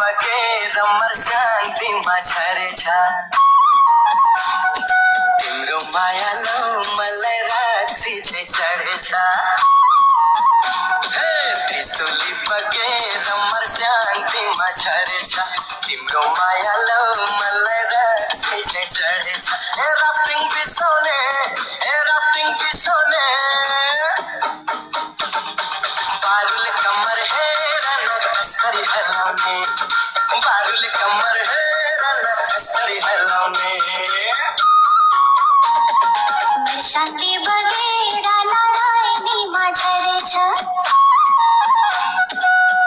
बगे रमर शांति माझ्या तिम्रो मायालो मलाई राक्षी चाहिँ चढेछ त्रिशुली बगे रमर शांति माझ्या तिम्रो मायालो मलाई राक्षी चाहिँ चढेछ राफ्टिङ बिसोने बारुल कमर हेर न कसरी हलाउने बारुल कमर हेर न कसरी हलाउने शांती बगेरा नारायणी माझ्यारेछ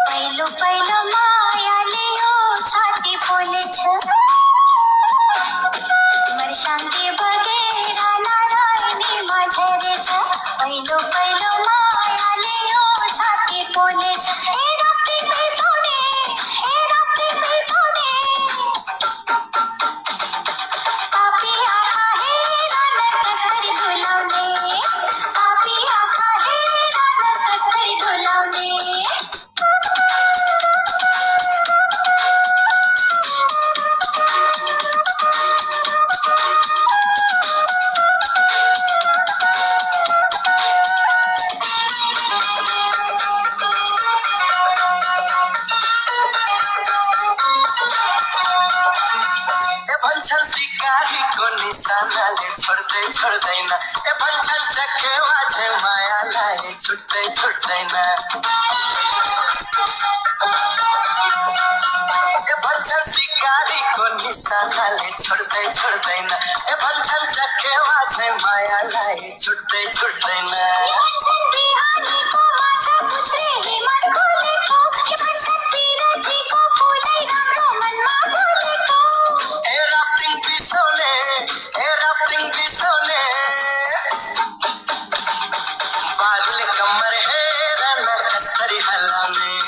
पहिलो पहिलो मायाले हो छाती बोलेछ मर शांती बगेरा नारायणी माझ्यारेछ पहिलो पहिलो मायाले हो छाती बोलेछ ए राप्ती बिसोने पापी आखा हेरा न कसरी भुलाउने पापी आखा हेरा न कसरी भुलाउने भन्छन् शिकारीको निशानाले छोड्दैन भन्छन् चकेवा चाहिँ मायालाई छुट्दैन भन्छन् शिकारीको निशानाले छोड्दैन भन्छन् चकेवा चाहिँ मायालाई छुट्दैन भन्छन् बिहानीको माछा पुछ्रेले मन खोलेको भन्छन् पिरतीको फुलै राम्रो मनमा बोलेको राफ्टिङ बिसोने बारुल कमर हेर न कसरी हलाउने